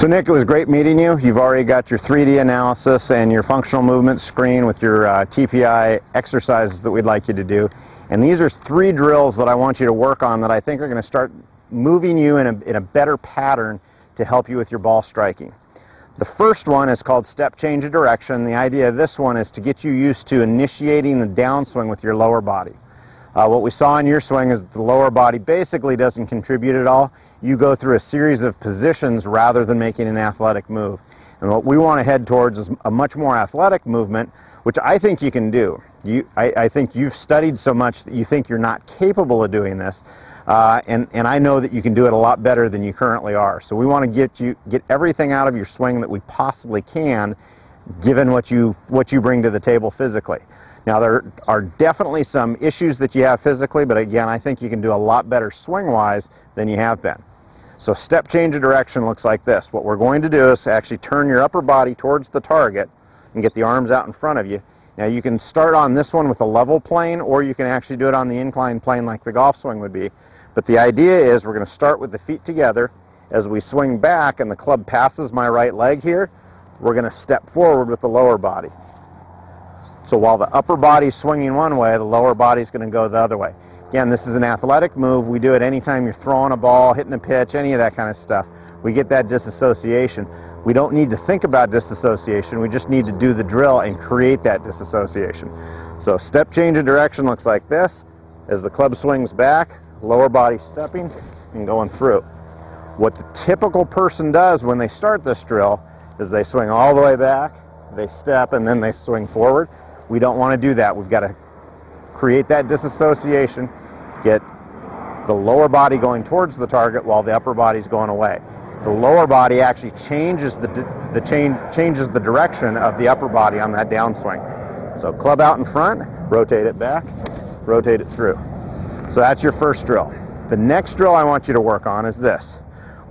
So Nick, it was great meeting you. You've already got your 3D analysis and your functional movement screen with your TPI exercises that we'd like you to do. And these are 3 drills that I want you to work on that I think are going to start moving you in a better pattern to help you with your ball striking. The first one is called step change of direction. The idea of this one is to get you used to initiating the downswing with your lower body. What we saw in your swing is that the lower body basically doesn't contribute at all. You go through a series of positions rather than making an athletic move. And what we want to head towards is a much more athletic movement, which I think you can do. I think you've studied so much that you think you're not capable of doing this, and I know that you can do it a lot better than you currently are. So we want to get everything out of your swing that we possibly can, given what you bring to the table physically. Now, there are definitely some issues that you have physically, but again, I think you can do a lot better swing-wise than you have been. So step change of direction looks like this. What we're going to do is actually turn your upper body towards the target and get the arms out in front of you. Now, you can start on this one with a level plane, or you can actually do it on the inclined plane like the golf swing would be. But the idea is we're going to start with the feet together. As we swing back and the club passes my right leg here, we're going to step forward with the lower body. So while the upper body's swinging one way, the lower body's going to go the other way. Again, this is an athletic move. We do it anytime you're throwing a ball, hitting a pitch, any of that kind of stuff. We get that disassociation. We don't need to think about disassociation. We just need to do the drill and create that disassociation. So step change of direction looks like this. As the club swings back, lower body stepping and going through. What the typical person does when they start this drill is they swing all the way back, they step, and then they swing forward. We don't want to do that. We've got to create that disassociation, get the lower body going towards the target while the upper body's going away. The lower body actually changes changes the direction of the upper body on that downswing. So club out in front, rotate it back, rotate it through. So that's your first drill. The next drill I want you to work on is this.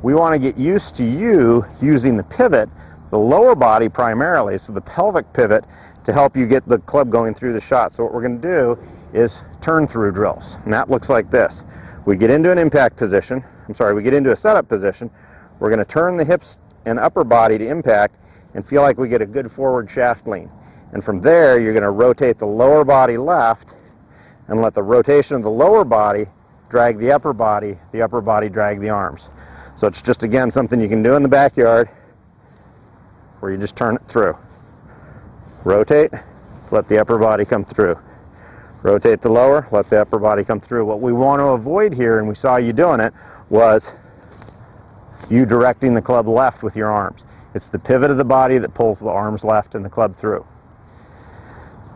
We want to get used to you using the pivot, the lower body primarily, so the pelvic pivot, to help you get the club going through the shot. So what we're going to do is turn through drills. And that looks like this. We get into an impact position, we get into a setup position. We're going to turn the hips and upper body to impact and feel like we get a good forward shaft lean. And from there, you're going to rotate the lower body left and let the rotation of the lower body drag the upper body drag the arms. So it's just, again, something you can do in the backyard where you just turn it through. Rotate, let the upper body come through. Rotate the lower, let the upper body come through. What we want to avoid here, and we saw you doing it, was you directing the club left with your arms. It's the pivot of the body that pulls the arms left and the club through.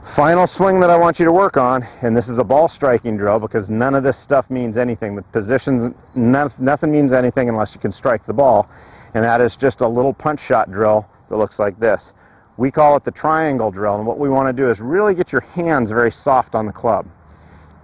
Final swing that I want you to work on, and this is a ball striking drill because none of this stuff means anything. The positions, nothing means anything unless you can strike the ball, and that is just a little punch shot drill that looks like this. We call it the triangle drill, and what we want to do is really get your hands very soft on the club.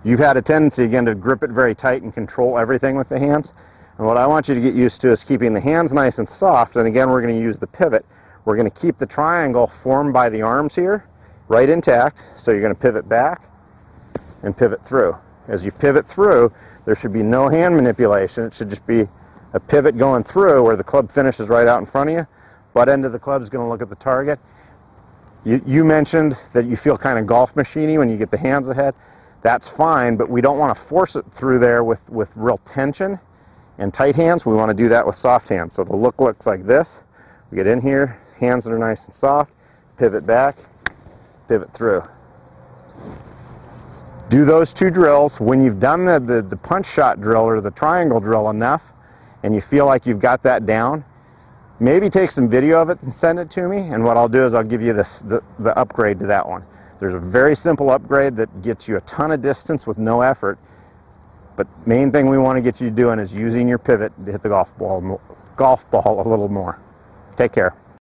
You've had a tendency, again, to grip it very tight and control everything with the hands, and what I want you to get used to is keeping the hands nice and soft, and again, we're going to use the pivot. We're going to keep the triangle formed by the arms here right intact, so you're going to pivot back and pivot through. As you pivot through, there should be no hand manipulation. It should just be a pivot going through where the club finishes right out in front of you. Butt end of the club is going to look at the target. You mentioned that you feel kind of golf machiney when you get the hands ahead. That's fine, but we don't want to force it through there with real tension and tight hands. We want to do that with soft hands. So the look looks like this. We get in here, hands that are nice and soft, pivot back, pivot through. Do those 2 drills. When you've done the punch shot drill or the triangle drill enough and you feel like you've got that down, maybe take some video of it and send it to me, and what I'll do is I'll give you the upgrade to that one. There's a very simple upgrade that gets you a ton of distance with no effort, but main thing we want to get you doing is using your pivot to hit the golf ball a little more. Take care.